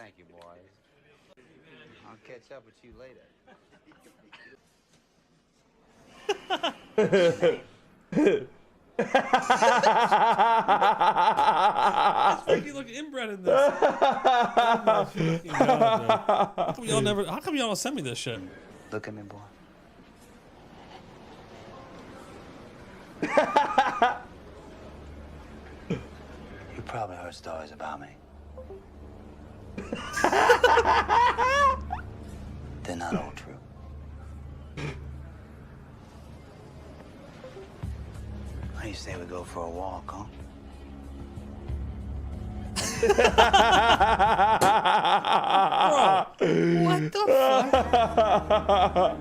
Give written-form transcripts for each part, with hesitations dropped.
Thank you, boys. I'll catch up with you later. It's freaking look inbred in this. Oh my fucking God, how come y'all never? How come y'all don't send me this shit? Look at me, boy. You probably heard stories about me. They're not all true. How you say we go for a walk, huh? Bro, what the fuck?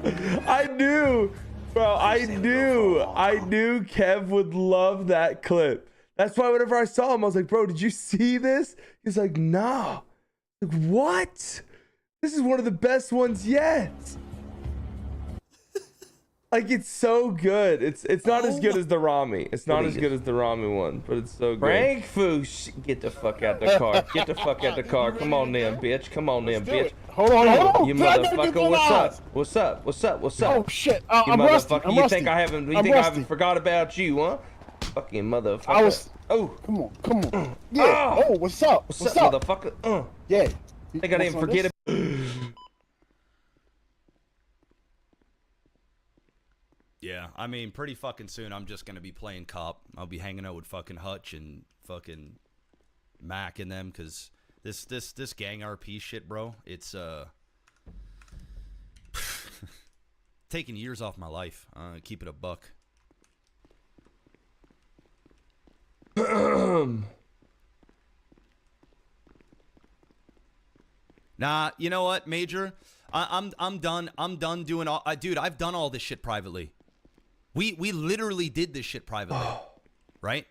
I knew, bro. I knew Kev would love that clip. That's why whenever I saw him, I was like, bro, did you see this? He's like, no. Like, what? This is one of the best ones yet. Like, it's so good. It's not as good as the Ramee. It's not as good as the Ramee one, but it's so good. Frank Foosh, get the fuck out the car. Get the fuck out the car. Come on then, bitch. Come on then, bitch. Hold on. You motherfucker, what's up? What's up? What's up? What's up? Oh shit. You I'm rusty. motherfucker. You think I haven't forgot about you, huh? Fucking motherfucker. Come on. Yeah. Oh, what's up? What's up, motherfucker? Yeah. Think I didn't forget it. Yeah, I mean, pretty fucking soon I'm just gonna be playing cop. I'll be hanging out with fucking Hutch and fucking Mac and them, cause this gang RP shit, bro. It's taking years off my life. Keep it a buck. Nah, you know what, Major? I'm done. I'm done doing all. Dude, I've done all this shit privately. We literally did this shit privately, right?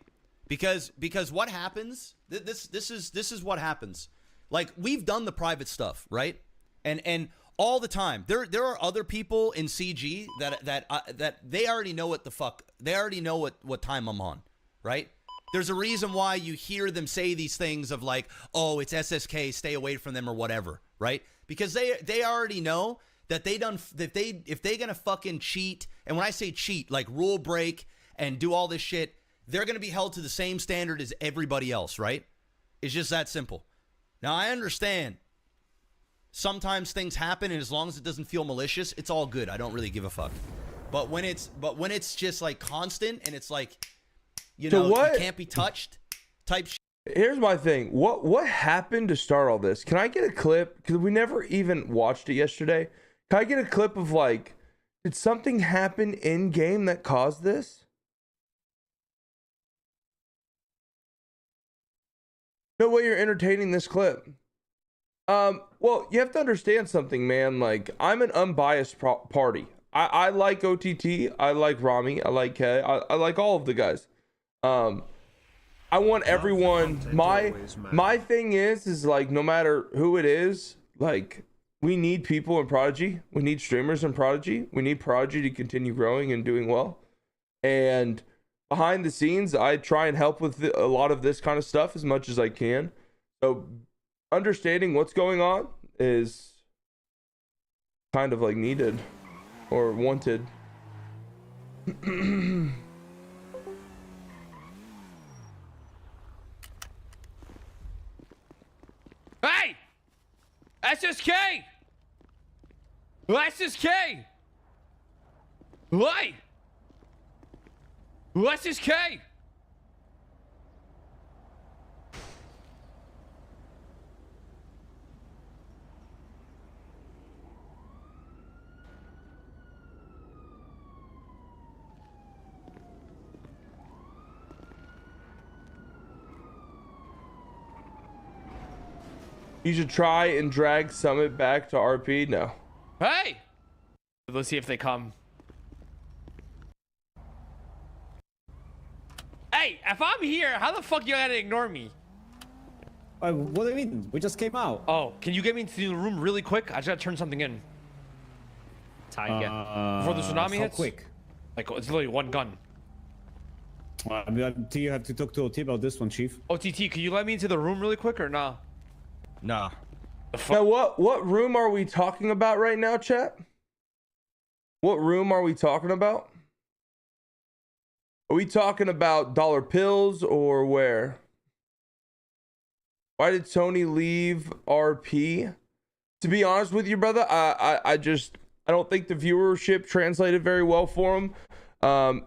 Because what happens? This is what happens. Like, we've done the private stuff, right? And all the time there are other people in CG that they already know what the fuck, they already know what time I'm on, right? There's a reason why you hear them say these things of like, oh, it's SSK, stay away from them or whatever, right? Because they already know that if they gonna fucking cheat, and when I say cheat, like rule break and do all this shit, they're gonna be held to the same standard as everybody else, right? It's just that simple. Now I understand sometimes things happen, and as long as it doesn't feel malicious, it's all good. I don't really give a fuck. But when it's just like constant and it's like, you know, you can't be touched type shit. Here's my thing. What happened to start all this? Can I get a clip? Because we never even watched it yesterday. Can I get a clip of, like, did something happen in game that caused this? No way you're entertaining this clip. Well, you have to understand something, man. Like, I'm an unbiased party. I like OTT. I like Ramee. I like K. I like all of the guys. I want everyone. My thing is like, no matter who it is, like, we need people in Prodigy. We need streamers in Prodigy. We need Prodigy to continue growing and doing well. And behind the scenes, I try and help with a lot of this kind of stuff as much as I can. So understanding what's going on is kind of like needed or wanted. Hey! SSK! SSK! Why? SSK! You should try and drag Summit back to RP. No. Hey! Let's see if they come. Hey, if I'm here, how the fuck you gotta ignore me? What do you mean? We just came out. Oh, can you get me into the room really quick? I just gotta turn something in. Before the tsunami hits? Quick. Like, it's literally one gun. I think you have to talk to OT about this one, Chief. OTT, can you let me into the room really quick or nah? Nah. Now, what room are we talking about right now, chat? What room are we talking about? Are we talking about dollar pills or where? Why did Tony leave RP? To be honest with you, brother, I don't think the viewership translated very well for him.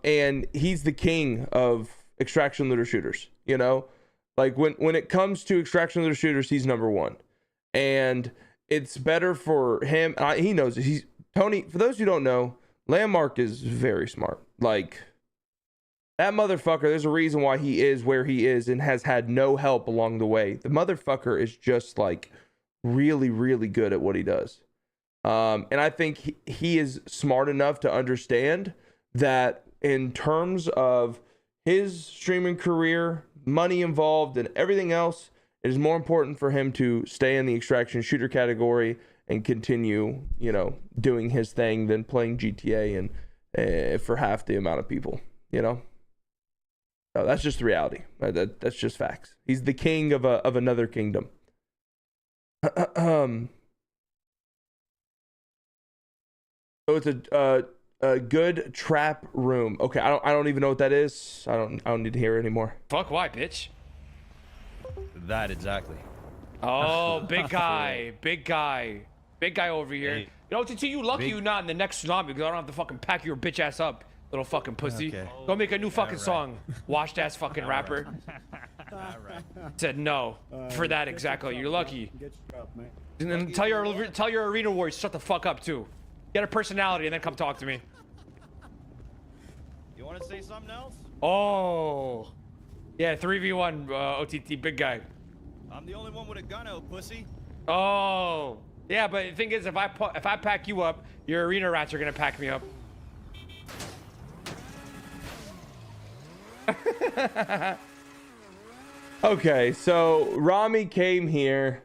And he's the king of extraction looter shooters, you know? Like when it comes to extraction looter shooters, he's number one. And it's better for him. He knows it. He's Tony, for those who don't know, Landmark is very smart. Like, that motherfucker, there's a reason why he is where he is and has had no help along the way. The motherfucker is just like really, really good at what he does. And I think he is smart enough to understand that in terms of his streaming career, money involved, and everything else, it is more important for him to stay in the extraction shooter category and continue, you know, doing his thing than playing GTA and for half the amount of people, you know? No, that's just the reality. That's just facts. He's the king of another kingdom. So it's a good trap room. Okay, I don't even know what that is. I don't need to hear it anymore. Fuck, why, bitch? That exactly. Oh, big guy, big guy over here. Hey. You know, TT, you lucky you not in the next tsunami because I don't have to fucking pack your bitch ass up, little fucking pussy. Okay. Go make a new fucking song. Washed ass fucking rapper. Said no for that exactly. You're lucky. Get strapped, mate. And then tell your arena warriors shut the fuck up too. Get a personality and then come talk to me. You want to say something else? Oh, yeah, 3v1 OTT big guy. I'm the only one with a gun, oh pussy. Oh, yeah, but the thing is, if I pack you up, your arena rats are gonna pack me up. Okay, so Ramee came here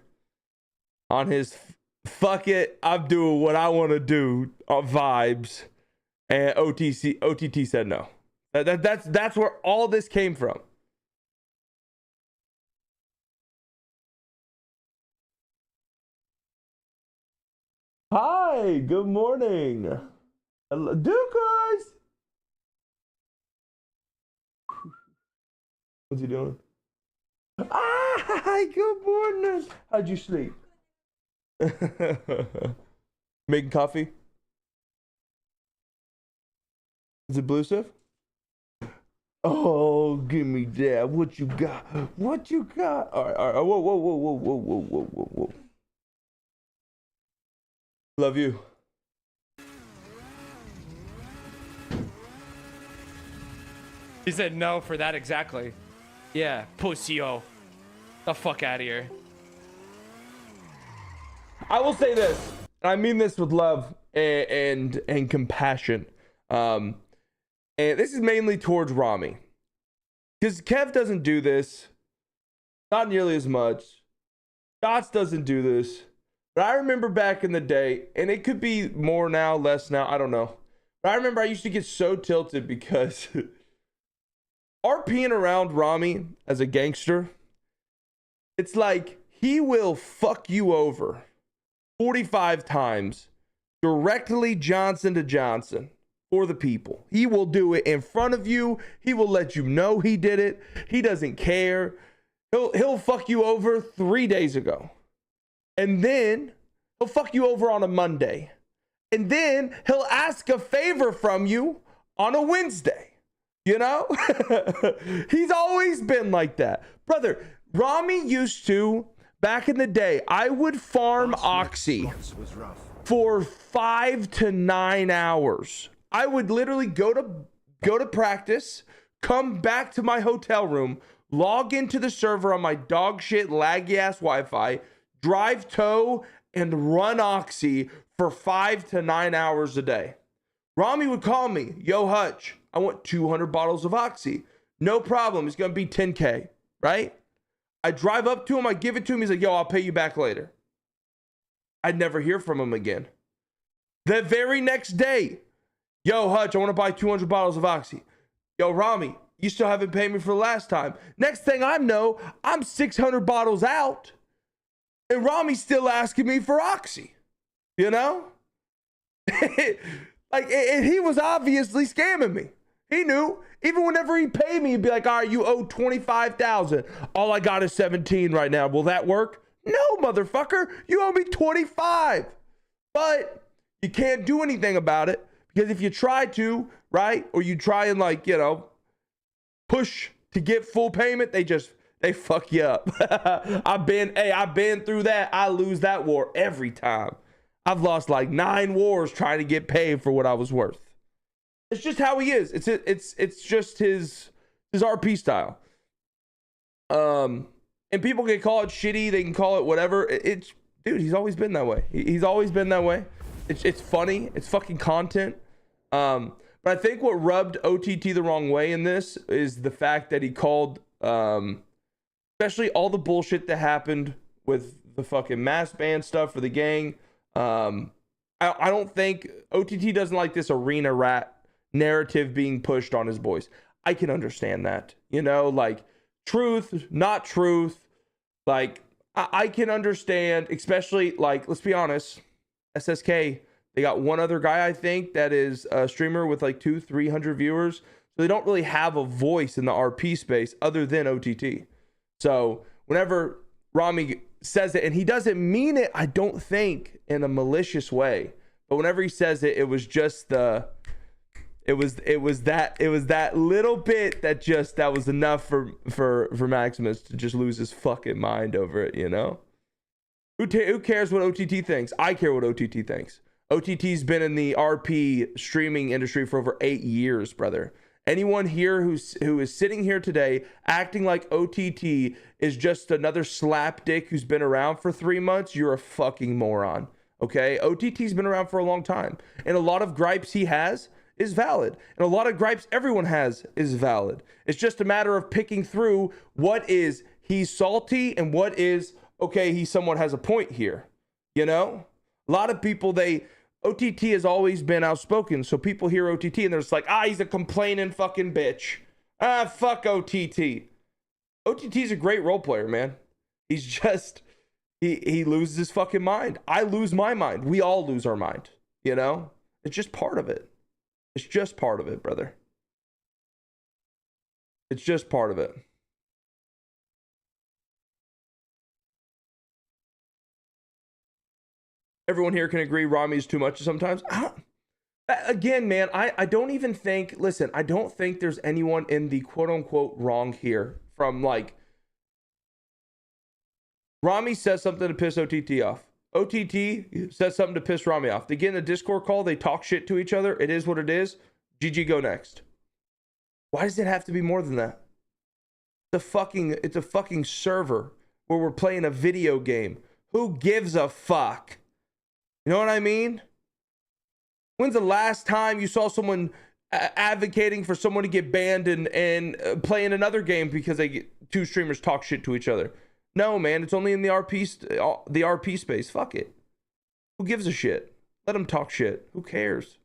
on his fuck it, I'm doing what I want to do vibes, and OTT said no. That's where all this came from. Hi, good morning. Hello, guys. What's he doing? Hi, good morning. How'd you sleep? Making coffee? Is it blue stuff? Oh, give me that. What you got? What you got? All right. Whoa. Love you. He said no for that exactly. Yeah, pussy-o. The fuck out of here. I will say this, and I mean this with love and compassion. And this is mainly towards Ramee, because Kev doesn't do this, not nearly as much. Shotz doesn't do this, but I remember back in the day, and it could be more now, less now, I don't know. But I remember I used to get so tilted because RPing around Ramee as a gangster, it's like he will fuck you over 45 times directly Johnson to Johnson for the people. He will do it in front of you. He will let you know he did it. He doesn't care. He'll fuck you over 3 days ago. And then he'll fuck you over on a Monday. And then he'll ask a favor from you on a Wednesday. You know? He's always been like that. Brother, Ramee used to, back in the day, I would farm Oxy for 5 to 9 hours. I would literally go to practice, come back to my hotel room, log into the server on my dog shit laggy ass Wi-Fi, drive tow, and run Oxy for 5 to 9 hours a day. Ramee would call me, yo Hutch, I want 200 bottles of Oxy. No problem, it's gonna be 10K, right? I drive up to him, I give it to him, he's like, yo, I'll pay you back later. I'd never hear from him again. The very next day, yo, Hutch, I want to buy 200 bottles of Oxy. Yo, Ramee, you still haven't paid me for the last time. Next thing I know, I'm 600 bottles out. And Ramee's still asking me for Oxy, you know? Like, and he was obviously scamming me. He knew. Even whenever he paid me, he'd be like, all right, you owe 25,000. All I got is 17 right now. Will that work? No, motherfucker. You owe me 25. But you can't do anything about it, because if you try to, right, or you try and, like, you know, push to get full payment, they fuck you up. I've been through that. I lose that war every time. I've lost like 9 wars trying to get paid for what I was worth. It's just how he is. It's just his RP style. And people can call it shitty. They can call it whatever. Dude, he's always been that way. He's always been that way. It's funny. It's fucking content. But I think what rubbed OTT the wrong way in this is the fact that he called, especially all the bullshit that happened with the fucking mass ban stuff for the gang. I don't think OTT doesn't like this arena rat narrative being pushed on his boys. I can understand that, you know, like truth, not truth. Like I can understand, especially like, let's be honest, SSK, they got one other guy, I think, that is a streamer with like 200-300 viewers. So they don't really have a voice in the RP space other than OTT. So whenever Ramee says it, and he doesn't mean it, I don't think, in a malicious way, but whenever he says it, it was just it was that little bit that was enough for Maximus to just lose his fucking mind over it, you know? Who cares what OTT thinks? I care what OTT thinks. OTT's been in the RP streaming industry for over 8 years, brother. Anyone here who is sitting here today acting like OTT is just another slapdick who's been around for 3 months, you're a fucking moron. Okay? OTT's been around for a long time. And a lot of gripes he has is valid. And a lot of gripes everyone has is valid. It's just a matter of picking through what is he's salty and what is, okay, he somewhat has a point here. You know? A lot of people, OTT has always been outspoken, so people hear OTT and they're just like, he's a complaining fucking bitch. Fuck OTT. OTT's a great role player, man. He's just, he loses his fucking mind. I lose my mind. We all lose our mind, you know? It's just part of it. It's just part of it, brother. It's just part of it. Everyone here can agree Ramee is too much sometimes. Again, man, I don't even think, listen, I don't think there's anyone in the quote unquote wrong here from like, Ramee says something to piss OTT off. OTT says something to piss Ramee off. They get in a Discord call, they talk shit to each other. It is what it is. GG, go next. Why does it have to be more than that? It's a fucking server where we're playing a video game. Who gives a fuck? You know what I mean? When's the last time you saw someone advocating for someone to get banned and play in another game because two streamers talk shit to each other? No, man, it's only in the RP space. Fuck it. Who gives a shit? Let them talk shit. Who cares?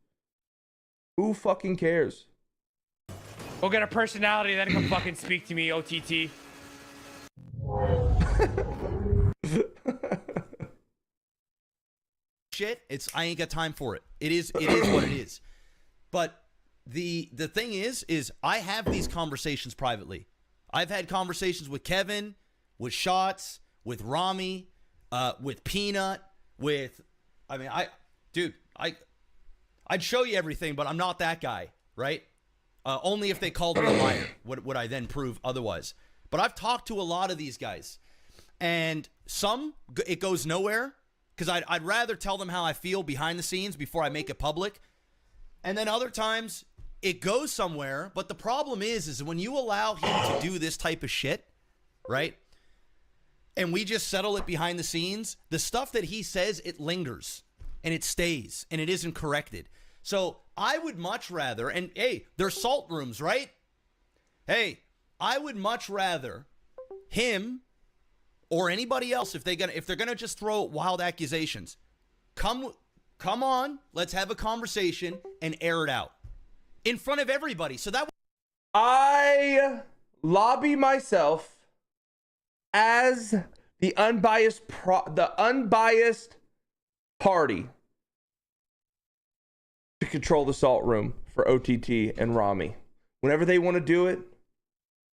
Who fucking cares? Go get a personality, then come fucking speak to me, OTT. Shit, I ain't got time for it. It is what it is. But the thing is I have these conversations privately. I've had conversations with Kevin, with Shotz, with Ramee, with Peanut, I'd show you everything, but I'm not that guy, right? Only if they called me a liar would I then prove otherwise. But I've talked to a lot of these guys, and some it goes nowhere because I'd rather tell them how I feel behind the scenes before I make it public. And then other times it goes somewhere, but the problem is when you allow him to do this type of shit, right? And we just settle it behind the scenes, the stuff that he says, it lingers and it stays and it isn't corrected. So I would much rather, and hey, there's salt rooms, right? Hey, I would much rather him or anybody else, if they're gonna just throw wild accusations, come on, let's have a conversation and air it out in front of everybody. So that I lobby myself as the unbiased party to control the salt room for OTT and Ramee. Whenever they want to do it,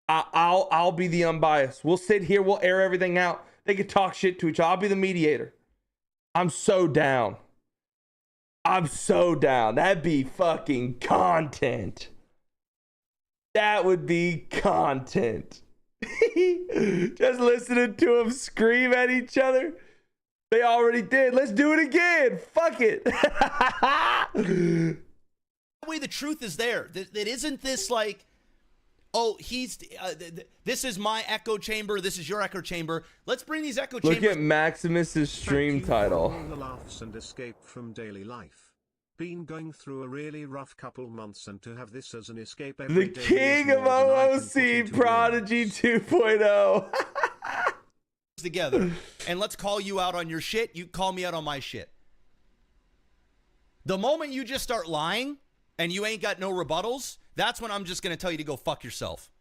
I'll be the unbiased. We'll sit here, we'll air everything out. They can talk shit to each other. I'll be the mediator. I'm so down. I'm so down. That'd be fucking content. That would be content. Just listening to them scream at each other. They already did. Let's do it again. Fuck it. That way the truth is there. That isn't this like, oh, this is my echo chamber, this is your echo chamber. Let's bring these echo chambers. Look at Maximus's stream title. The laughs and escape from daily life. Been going through a really rough couple months, and to have this as an escape every The day king is of more than I can put OOC, into Prodigy words. 2.0. Together, and let's call you out on your shit, you call me out on my shit. The moment you just start lying and you ain't got no rebuttals, that's when I'm just gonna tell you to go fuck yourself.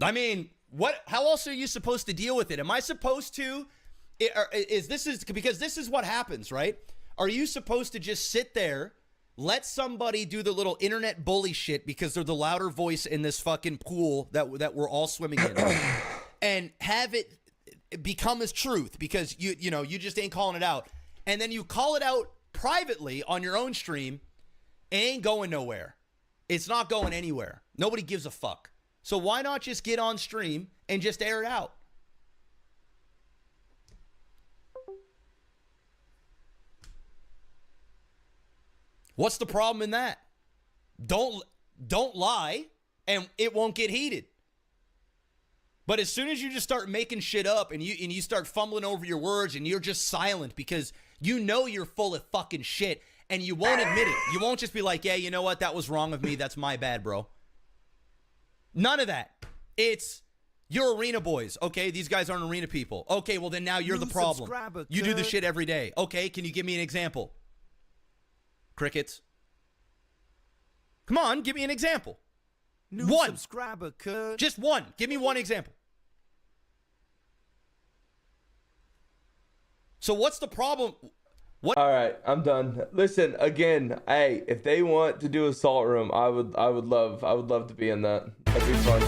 I mean, how else are you supposed to deal with it? Am I supposed to, because this is what happens, right? Are you supposed to just sit there, let somebody do the little internet bully shit because they're the louder voice in this fucking pool that we're all swimming in, and have it become as truth because you know you just ain't calling it out, and then you call it out privately on your own stream? It ain't going nowhere. It's not going anywhere. Nobody gives a fuck. So why not just get on stream and just air it out? What's the problem in that? Don't lie and it won't get heated. But as soon as you just start making shit up and you start fumbling over your words and you're just silent because you know you're full of fucking shit and you won't admit it. You won't just be like, yeah, you know what? That was wrong of me. That's my bad, bro. None of that. It's you're arena boys. Okay, these guys aren't arena people. Okay, well then now you're the problem. You do the shit every day. Okay, can you give me an example? Crickets. Come on, give me an example. One. Subscriber, cuz. Just one. Give me one example. So what's the problem? What? All right, I'm done. Listen, again, hey, if they want to do a salt room, I would love to be in that. That'd be fun.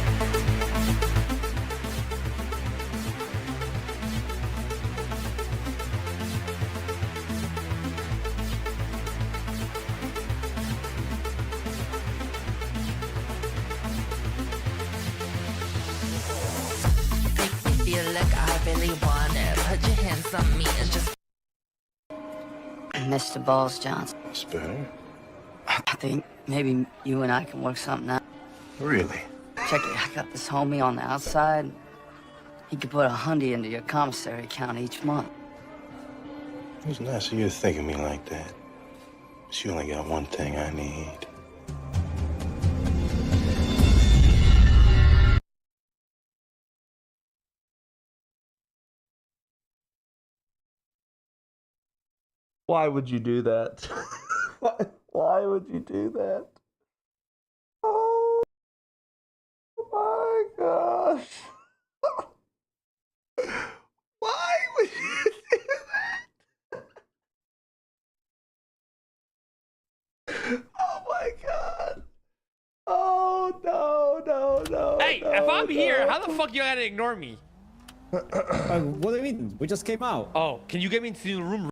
Feel like I really want it. Put your hands on me and just. Mr. Balls Johnson. It's better. I think maybe you and I can work something out. Really? Check it, I got this homie on the outside. He could put $100 into your commissary account each month. It's nice of you to think of me like that. But you only got one thing I need. Why would you do that? Why would you do that? Oh my gosh. Why would you do that? Oh my god. Oh no. Hey, if I'm here, how the fuck you gotta ignore me? What do you mean? We just came out. Oh, can you get me into the room?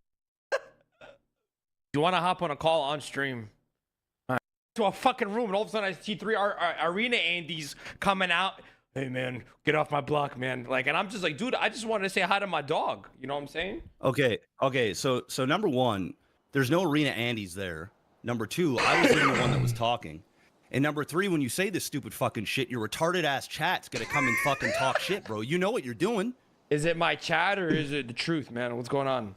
You want to hop on a call on stream? To a fucking room, and all of a sudden I see three arena Andes coming out. Hey man, get off my block, man. Like, and I'm just like, dude, I just wanted to say hi to my dog. You know what I'm saying? Okay. So number one, there's no arena Andes there. Number two, I was the one that was talking. And number three, when you say this stupid fucking shit, your retarded ass chat's gonna come and fucking talk shit, bro. You know what you're doing. Is it my chat or is it the truth, man? What's going on?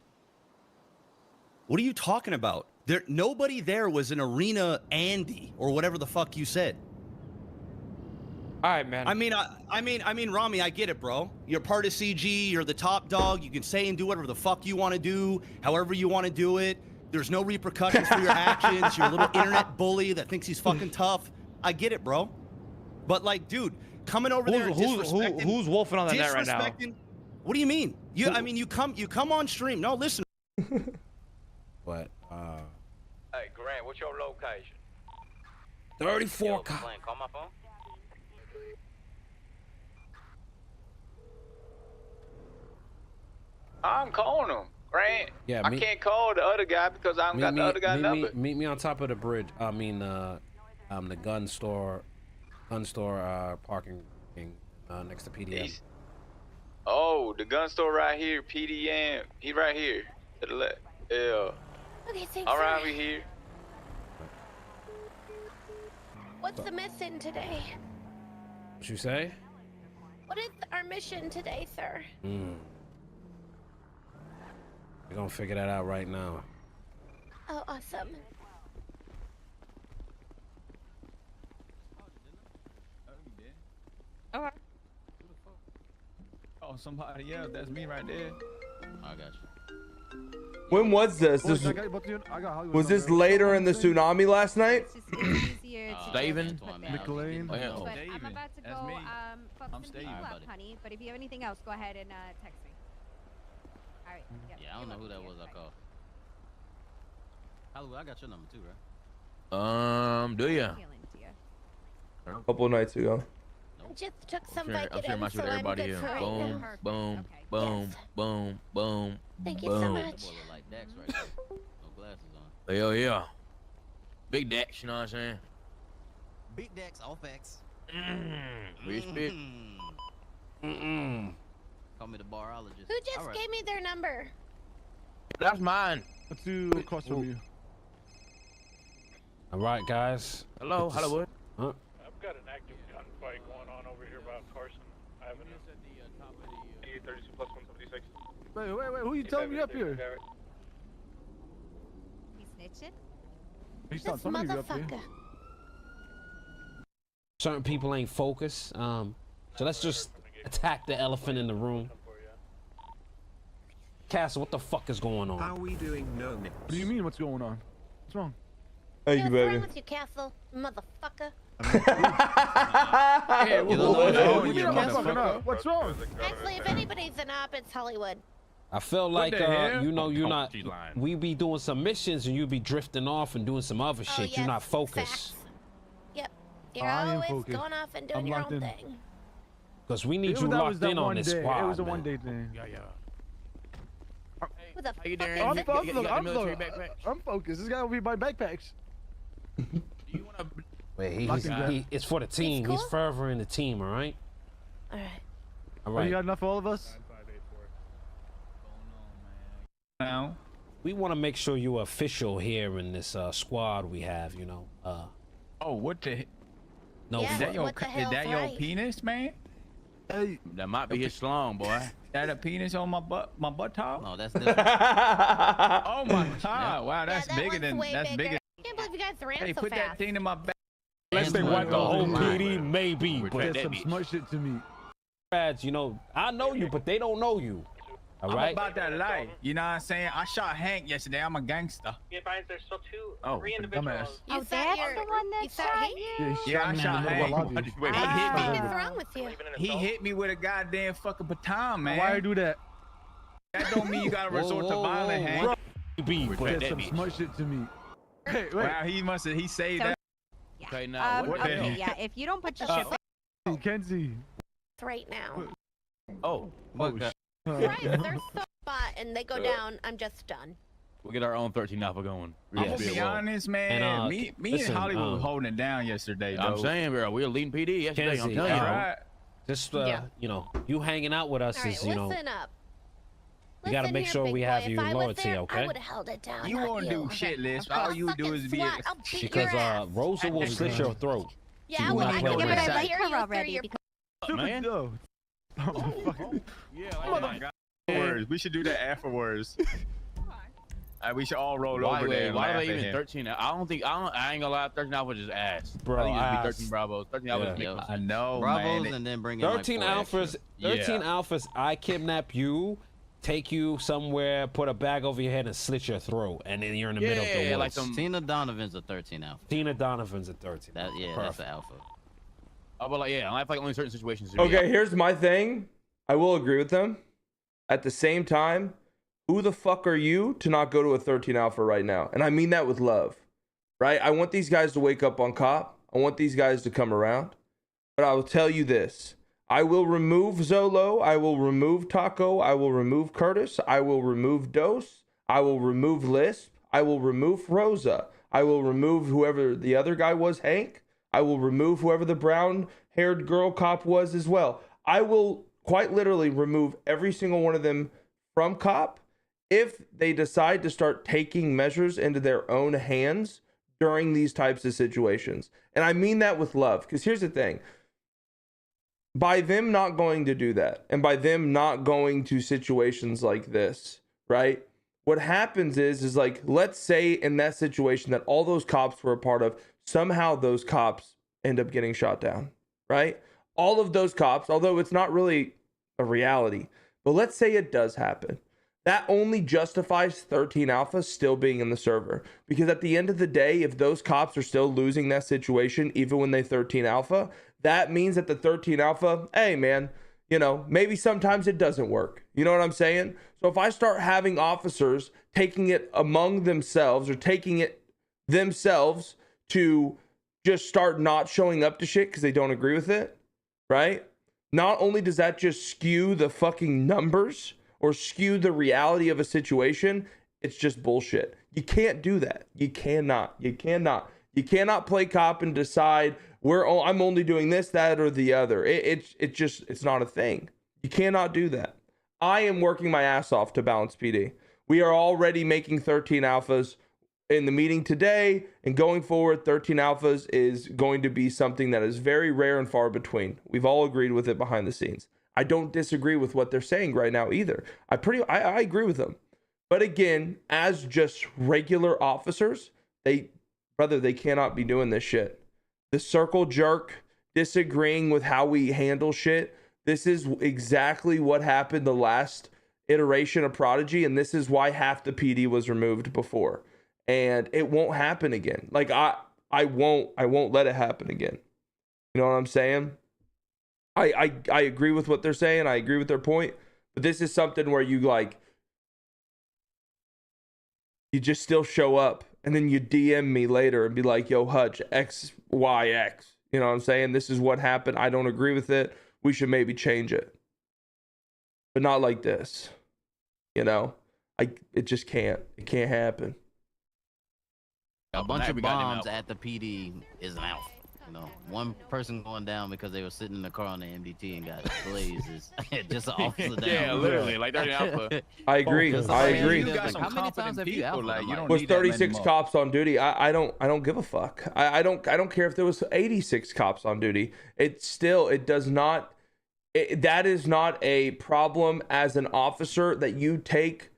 What are you talking about? Nobody there was an arena Andy or whatever the fuck you said. All right, man. I mean, Ramee, I get it, bro. You're part of CG. You're the top dog. You can say and do whatever the fuck you want to do, however you want to do it. There's no repercussions for your actions. You're a little internet bully that thinks he's fucking tough. I get it, bro. But like, dude, coming over there and disrespecting. Who's wolfing on the net right now? What do you mean? I mean, you come on stream. No, listen. But Hey, Grant, what's your location? 34. Call my phone. I'm calling him, Grant. Yeah, I can't call the other guy because I don't got the other guy number. Meet me on top of the bridge. I mean, the gun store parking thing next to PDM. Oh, the gun store right here, PDM. He right here to the left. Yeah. Okay, thanks. All right, we here. What's the mission today? What you say? What is our mission today, sir? We're gonna figure that out right now. Oh, awesome. Oh, somebody else. That's me right there. I got you. When was this? Was this later in the tsunami last night? David. McLean. Oh, yeah. I'm about to go fuck some people up, honey. But if you have anything else, go ahead and text me. All right. Yeah, I don't know who that was I called. Hollywood, I got your number too, right? Do ya? A couple of nights ago. Just took some I'm sure I'm sure everybody here. Boom, boom, boom, boom, boom. Thank you so much. Like Dax right there. No glasses on. Hell yeah. Big Dex, you know what I'm saying? Big Dax, all facts. Respect. Call me the barologist. Who just gave me their number? That's mine. Let's do across from you. All right, guys. Hello, Hollywood. Huh? I've got an active gunfight going on over here about Carson Avenue. 32 plus 176. Wait, who you telling me up here? He's snitching? This motherfucker. Certain people ain't focused. So let's just attack the elephant in the room. Castle, what the fuck is going on? How we doing, no? What do you mean, what's going on? What's wrong? Thank you, What's baby. wrong with you, Castle? Motherfucker. Hey, what's wrong? Actually, if anybody's an op, it's Hollywood. I feel like you know you're not. We be doing some missions and you be drifting off and doing some other shit. Yes, You're not focused. facts. Yep. You're always going off and doing your own thing. Because we need you locked in on this squad. It was a one-day thing. Yeah. Who the fuck is I'm focused. This guy will be my backpacks. Wait, it's for the team. Cool? He's furthering the team, all right? All right. All You right. got enough for all of us? Now. We want to make sure you're official here in this squad we have, you know. Oh, what the? No, Yeah, Is that your what the hell's your right? penis, man? Hey, that might be his slong, boy. That a penis on my butt top? No, that's Oh my god! Wow, that's that bigger one's than way that's bigger. bigger. I can't believe you guys ran Hey, so put fast. that thing in my back. Let's think what the whole PD may be, there's but some smart shit to me. you know, I know you, but they don't know you. All I'm right. about that life. You know what I'm saying? I shot Hank yesterday. I'm a gangster. There's still three Dumbass. You thought the one that shot you? Yeah, I shot Hank. What's wrong with you? He hit me with a goddamn fucking baton, man. Why you do that? That don't mean you gotta resort to violence, Hank. There's some smart shit to me. Hey, wait. Wow, he saved that. Okay, now what the hell? Yeah, if you don't put your shit Kenzie. Right now. Oh, Right, they're so spot and they go down. I'm just done. we'll get our own 13 alpha going. I'm gonna be honest, man. And, me listen, and Hollywood were holding it down yesterday. I'm though. saying, bro, we were leading PD yesterday. I'm telling you, Right. just Yeah. you know, you hanging out with us All right, is, you know, listen up. we gotta Listen make here, sure big we boy. have If you I was loyalty, there, I okay? would have held it down. You not won't do shit, Liz. All you do is be. I'll beat Because your ass. Rosa will slit your throat. Yeah, do well, not I play can with get that. I like her already. Man. Yo. Oh my God. Words. We should do that afterwards. We should all roll over there. And Why laugh are at they even him. 13? I ain't gonna lie, 13 alpha just ass. Bro, I think it should ass. be 13 Bravos. 13 alphas. Yeah. I know, Bravos man. and then bring in 13 like 4 alphas. extra. 13 alphas. I kidnap you, take you somewhere, put a bag over your head, and slit your throat, and then you're in the middle of the woods. Like Tina Donovan's a 13 alpha. Tina Donovan's a 13. That's Perfect. the alpha. But like, yeah, I feel like only certain situations. Okay, here's my thing. I will agree with them. At the same time, who the fuck are you to not go to a 13 alpha right now? And I mean that with love, right? I want these guys to wake up on cop. I want these guys to come around. But I will tell you this. I will remove Zolo. I will remove Taco. I will remove Curtis. I will remove Dose. I will remove Lisp. I will remove Rosa. I will remove whoever the other guy was, Hank. I will remove whoever the brown-haired girl cop was as well. I will quite literally remove every single one of them from cop if they decide to start taking measures into their own hands during these types of situations. And I mean that with love, because here's the thing. By them not going to do that, and by them not going to situations like this, right? What happens is like, let's say in that situation that all those cops were a part of, somehow those cops end up getting shot down, right? All of those cops, although it's not really a reality, but let's say it does happen. That only justifies 13 alpha still being in the server. Because at the end of the day, if those cops are still losing that situation, even when they 13 alpha, that means that the 13 alpha, hey man, you know, maybe sometimes it doesn't work. You know what I'm saying? So if I start having officers taking it among themselves or taking it themselves to just start not showing up to shit because they don't agree with it, right? Not only does that just skew the fucking numbers or skew the reality of a situation, it's just bullshit. You can't do that. You cannot. You cannot play cop and decide I'm only doing this, that, or the other. It's not a thing. You cannot do that. I am working my ass off to balance PD. We are already making 13 alphas in the meeting today, and going forward, 13 alphas is going to be something that is very rare and far between. We've all agreed with it behind the scenes. I don't disagree with what they're saying right now either. I agree with them. But again, as just regular officers, they cannot be doing this shit. The circle jerk, disagreeing with how we handle shit. This is exactly what happened the last iteration of Prodigy, and this is why half the PD was removed before. And it won't happen again. Like I won't let it happen again. You know what I'm saying? I agree with what they're saying. I agree with their point. But this is something where you just still show up and then you DM me later and be like, yo, Hutch, XYX. You know what I'm saying? This is what happened. I don't agree with it. We should maybe change it. But not like this. You know? It just can't. It can't happen. A bunch of bombs at the PD is an alpha. You know, one person going down because they were sitting in the car on the MDT and got blazed is just an officer down. Yeah, literally, like they're an alpha. I agree. I agree. You got some how many times have you alpha? Like, you don't With need 36 cops on duty, I don't give a fuck. I don't care if there was 86 cops on duty. It does not. That is not a problem as an officer that you take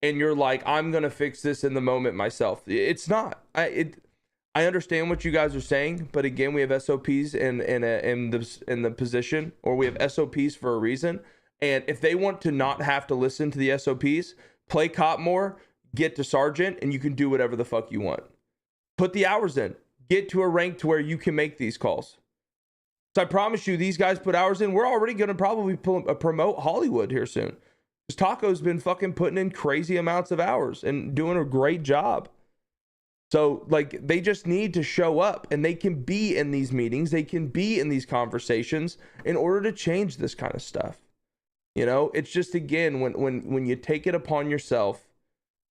and you're like, I'm gonna fix this in the moment myself. It's not. I understand what you guys are saying, but again, we have SOPs in the position, or we have SOPs for a reason. And if they want to not have to listen to the SOPs, play cop more, get to sergeant, and you can do whatever the fuck you want. Put the hours in. Get to a rank to where you can make these calls. So I promise you, these guys put hours in. We're already going to probably promote Hollywood here soon. Because Taco's been fucking putting in crazy amounts of hours and doing a great job. So, like, they just need to show up, and they can be in these meetings. They can be in these conversations in order to change this kind of stuff. You know, it's just, again, when you take it upon yourself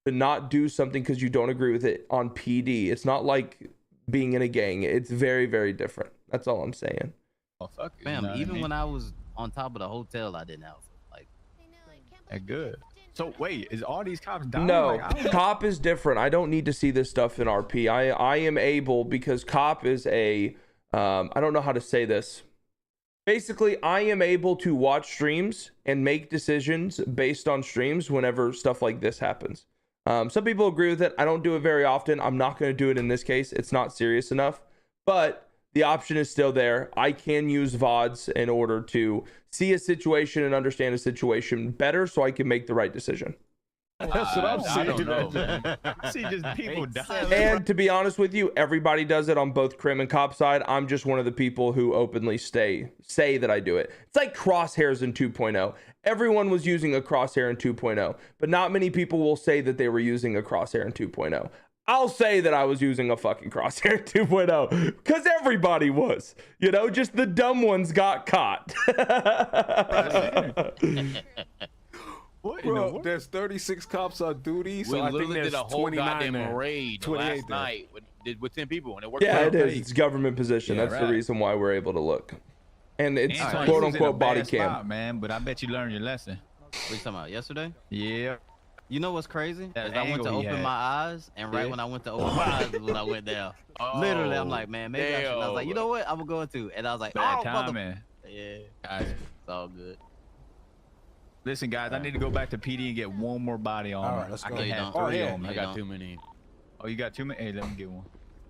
to not do something because you don't agree with it on PD, it's not like being in a gang. It's very, very different. That's all I'm saying. Oh, fuck. Fam, even when I was on top of the hotel, I didn't alpha. Like, that good. So wait, is all these cops dying? No, cop is different. I don't need to see this stuff in RP. I am able, because cop is I don't know how to say this. Basically, I am able to watch streams and make decisions based on streams whenever stuff like this happens. Some people agree with it. I don't do it very often. I'm not going to do it in this case. It's not serious enough. But the option is still there. I can use VODs in order to see a situation and understand a situation better so I can make the right decision. That's what I'm I don't saying. know, man. I see just people dying. And to be honest with you, everybody does it on both crim and cop side. I'm just one of the people who openly say that I do it. It's like crosshairs in 2.0. Everyone was using a crosshair in 2.0, but not many people will say that they were using a crosshair in 2.0. I'll say that I was using a fucking crosshair 2.0 because everybody was, you know, just the dumb ones got caught. What Bro, there's 36 cops on duty, so We I think literally there's did a whole 29 goddamn there. raid 28 last there. night with 10 people, and it worked Yeah, out. it is. It's government position. Yeah, That's the right. reason why we're able to look. And it's And quote you was in a unquote body bad cam. spot, man, but I bet you learned your lesson. What you talking about? Yesterday? Yeah. You know what's crazy? That Is I went to angle he open had. my eyes, and right Yeah. when I went to open my eyes is when I went down. Literally, I'm like, man, maybe I should. I was like, you know what? I'm gonna go into. And I was like, Bad oh, timing. yeah, Guys, it's all good. listen, guys, I need to go back to PD and get one more body on. All right, let's I go. can No, you have don't. 3 Oh, yeah. on me. I got too many. Oh, you got 2 minutes? Hey, let me get one.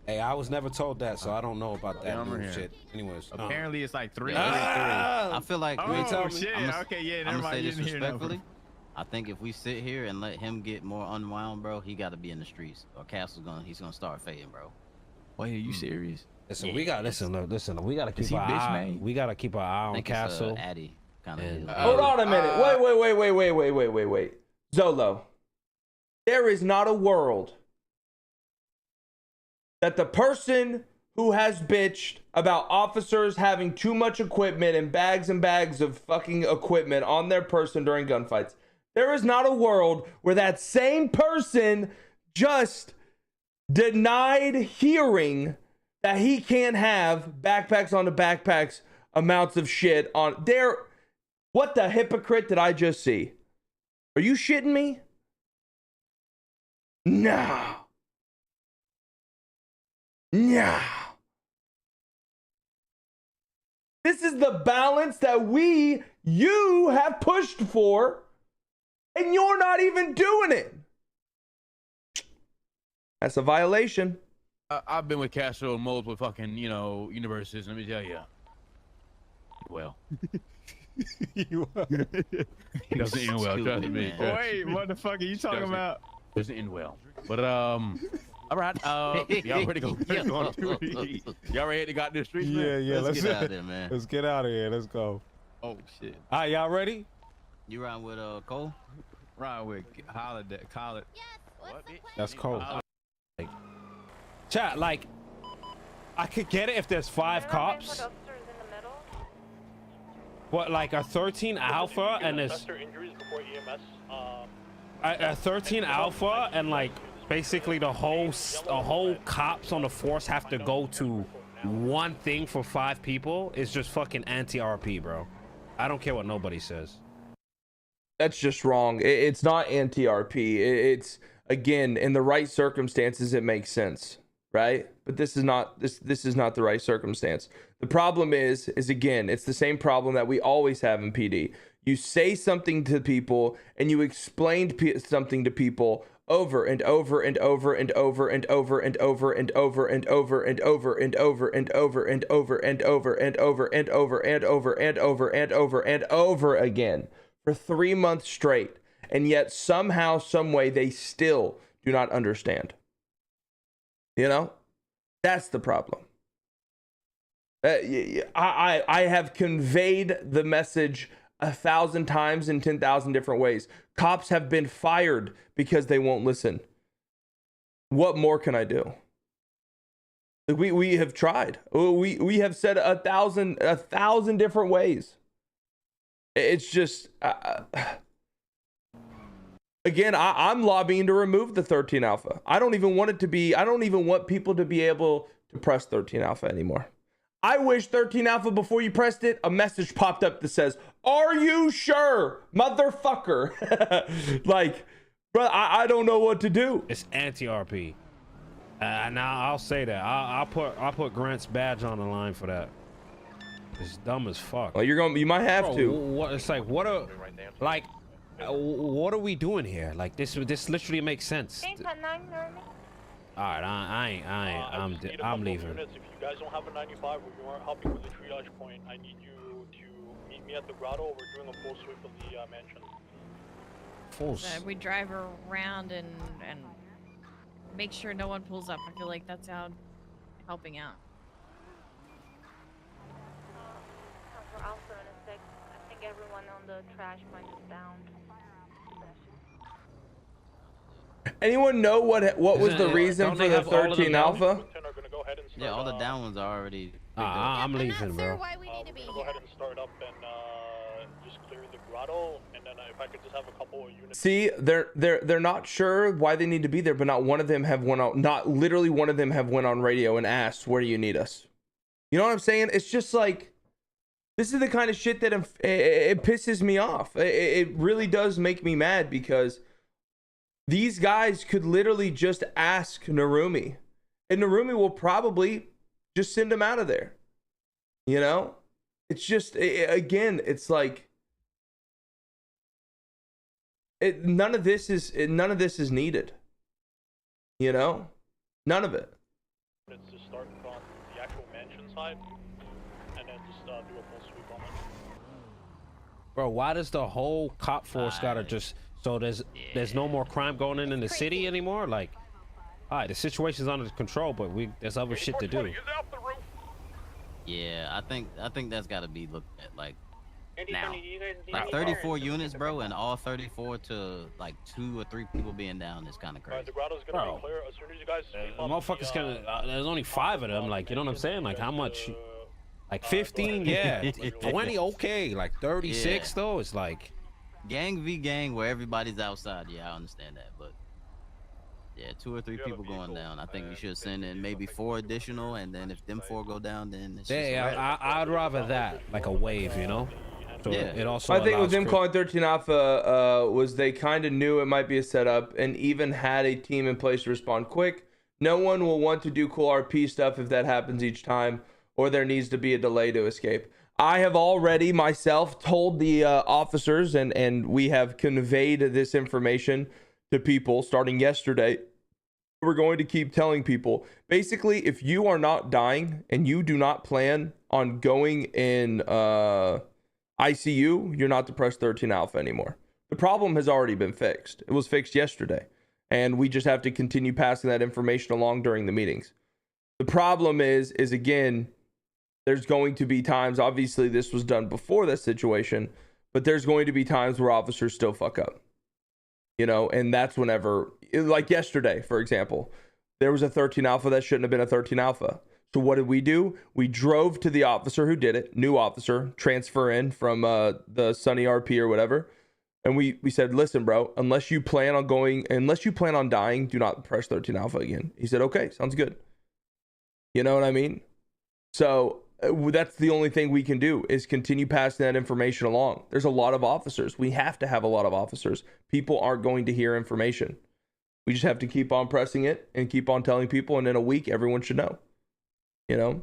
Hey, I was never told that, so I don't know about that I'm new here. shit. Anyways, Apparently, it's like 3. I feel like Oh, shit. Okay, yeah, I'm never gonna mind. say You this didn't hear nothing. respectfully. I think if we sit here and let him get more unwound, bro, he got to be in the streets, or he's gonna start fading, bro. Wait, are you serious? listen, we got listen. We gotta Is keep he our bitch eye. made? We gotta keep our eye I on think Castle. it's Addy kind And- of. Hold on a minute. Wait. Zolo. There is not a world that the person who has bitched about officers having too much equipment and bags of fucking equipment on their person during gunfights. There is not a world where that same person just denied hearing that he can't have backpacks on the backpacks amounts of shit on there. What the hypocrite did I just see? Are you shitting me? No. No. This is the balance that you have pushed for, and you're not even doing it. That's a violation. I've been with Castro and multiple fucking, universes. Let me tell you. Well. It doesn't end well, trust me. Wait, what the fuck are you talking about? Doesn't end well. But, all right. Y'all ready to go? Y'all ready to got this street, man? Yeah. Let's get out of there, man. Let's get out of here. Let's go. Oh, shit. All right, y'all ready? You riding with Cole? Ride with Holiday. Call it. That's cold. Chat, like, I could get it if there's 5 cops. What, like a 13 alpha and there's a 13 alpha and like basically the whole cops on the force have to go to one thing for 5 people is just fucking anti-RP, bro. I don't care what nobody says. That's just wrong. It's not anti-RP. It's, again, in the right circumstances, it makes sense, right? But this is not the right circumstance. The problem is again, it's the same problem that we always have in PD. You say something to people and you explained something to people over and over and over and over and over and over and over and over and over and over and over and over and over and over and over and over and over and over and over again for 3 months straight, and yet somehow, some way, they still do not understand. You know, that's the problem. I have conveyed the message 1,000 times in 10,000 different ways. Cops have been fired because they won't listen. What more can I do? We have tried. We have said 1,000 different ways. It's just again, I'm lobbying to remove the 13 alpha. I don't even want people to be able to press 13 alpha anymore. I wish 13 alpha, before you pressed it, a message popped up that says, "Are you sure, motherfucker?" Like, bro, I don't know what to do. It's anti-RP. Now I'll say that. I'll put Grant's badge on the line for that. It's dumb as fuck. Well, you might have to. It's like, what are we doing here? Like, this literally makes sense. All right, I'm leaving. If you guys don't have a 95 or you aren't helping with the triage point, I need you to meet me at the grotto. We're doing a full sweep of the mansion. Fools. We drive around and make sure no one pulls up. I feel like that's how helping out. For Alpha and Six, I think everyone on the trash point is down. Anyone know what was the reason for the 13 alpha? Yeah, all the down ones are already. I'm leaving, bro. Why we need to be Go ahead and start up and just clear the grotto, and then if I could just have a couple of units. See, they're not sure why they need to be there, but not one of them have went on. Not literally one of them have went on radio and asked, "Where do you need us?" You know what I'm saying? It's just like, this is the kind of shit that it pisses me off. It really does make me mad because these guys could literally just ask Narumi, and Narumi will probably just send them out of there. You know, it's just again, it's like none of this is needed. You know, none of it. It's to start from the actual mansion side, and then just do a full sweep on it. Bro, why does the whole cop force gotta just so there's no more crime going in the city anymore? Like, all right, the situation's under control, but there's other shit to do. Yeah, I think that's got to be looked at like now. Like 34 units, bro, and all 34 to like 2 or 3 people being down is kind of crazy. The grotto's gonna be clear as soon as you guys sweep up Motherfuckers there's only 5 of them. Like, you know what I'm saying? Like, how much? Like 15, yeah. 20, okay. Like 36 though, it's like gang v gang where everybody's outside. Yeah, I understand that, but yeah, 2 or 3 people going down. I think you should send in maybe 4 additional, and then if them 4 go down, then it's I'd rather that, like a wave, you know. So it also. I think with them calling 13 alpha was they kind of knew it might be a setup, and even had a team in place to respond quick. No one will want to do cool RP stuff if that happens each time, or there needs to be a delay to escape. I have already myself told the officers, and we have conveyed this information to people starting yesterday. We're going to keep telling people, basically, if you are not dying and you do not plan on going in ICU, you're not to press 13 alpha anymore. The problem has already been fixed. It was fixed yesterday, and we just have to continue passing that information along during the meetings. The problem is again, there's going to be times, obviously this was done before this situation, but there's going to be times where officers still fuck up. You know, and that's whenever, like yesterday, for example, there was a 13 alpha that shouldn't have been a 13 alpha. So what did we do? We drove to the officer who did it, new officer, transfer in from the Sunny RP or whatever. And we said, listen, bro, unless you plan on dying, do not press 13 alpha again. He said, okay, sounds good. You know what I mean? So that's the only thing we can do is continue passing that information along. There's a lot of officers. We have to have a lot of officers. People aren't going to hear information. We just have to keep on pressing it and keep on telling people. And in a week, everyone should know, you know,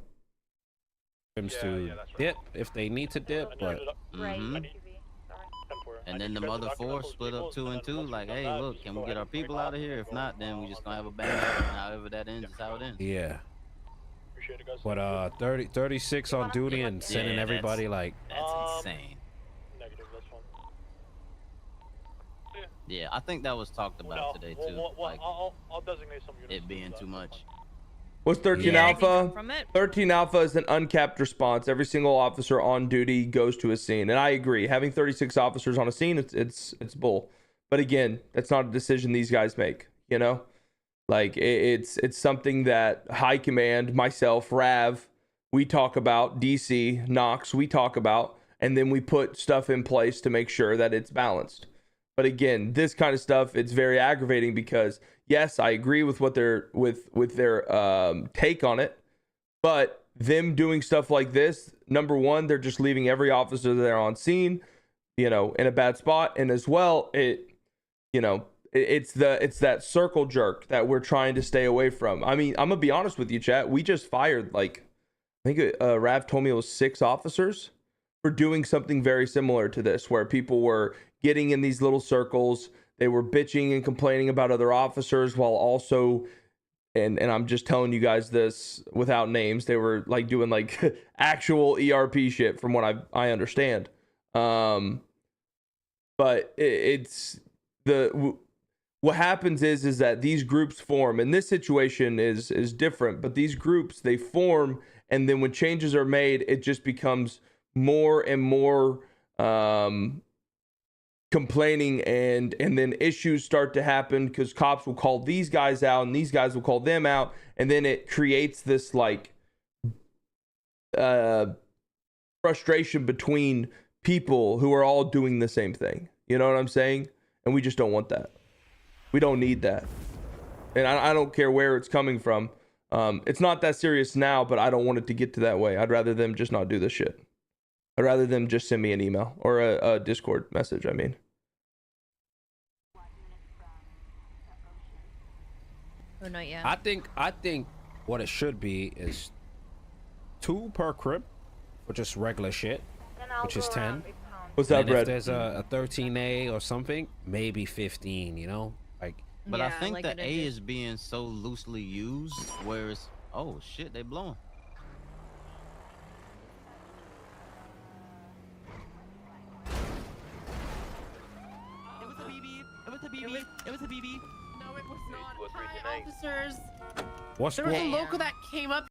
to dip if they need to dip, but and then the mother 4 split up 2 and 2. Like, hey, look, can we get our people out of here? If not, then we just gonna have a bang. However that ends is how it ends. Yeah. But 36 on duty and sending everybody like that's insane. Negative, that's fine. Yeah, I think that was talked about today too. Like, I'll designate some units. It being too much. What's 13 alpha? 13 alpha is an uncapped response. Every single officer on duty goes to a scene, and I agree. Having 36 officers on a scene, it's bull. But again, that's not a decision these guys make. You know. Like, it's something that high command, myself, Rav, we talk about, DC, Knox, we talk about, and then we put stuff in place to make sure that it's balanced. But again, this kind of stuff, it's very aggravating because, yes, I agree with what their take on it, but them doing stuff like this, number one, they're just leaving every officer there on scene, you know, in a bad spot, and as well, it's that circle jerk that we're trying to stay away from. I mean, I'm gonna be honest with you, chat. We just fired, like, I think Rav told me it was 6 officers for doing something very similar to this, where people were getting in these little circles. They were bitching and complaining about other officers while also, and I'm just telling you guys this without names, they were like doing like actual ERP shit from what I understand. But it's what happens is that these groups form, and this situation is different, but these groups, they form, and then when changes are made, it just becomes more and more complaining, and then issues start to happen because cops will call these guys out and these guys will call them out, and then it creates this like frustration between people who are all doing the same thing. You know what I'm saying? And we just don't want that. We don't need that. And I don't care where it's coming from. It's not that serious now, but I don't want it to get to that way. I'd rather them just not do this shit. I'd rather them just send me an email or a Discord message, I mean. Oh, not yet. I think what it should be is 2 per crib for just regular shit, which is 10. What's that, and Brett? If there's a 13A or something, maybe 15, you know? Like, but I think the A is being so loosely used, whereas, oh shit, they blowing. It was a BB. It was a BB. It was a BB. No, it was not. Hi, officers. What's there was a local that came up